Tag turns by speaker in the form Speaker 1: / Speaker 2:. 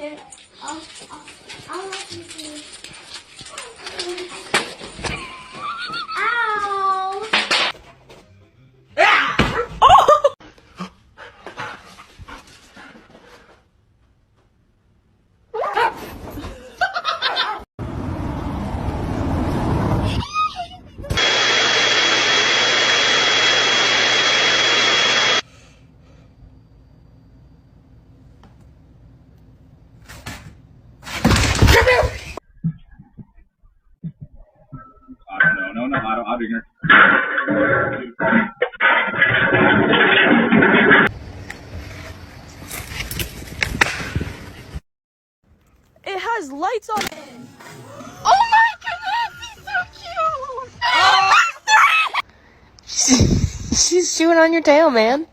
Speaker 1: Here, I'll let you see. Ow!
Speaker 2: No, I'll be here.
Speaker 3: It has lights on it.
Speaker 1: Oh my goodness, he's so cute!
Speaker 3: She's chewing on your tail, man.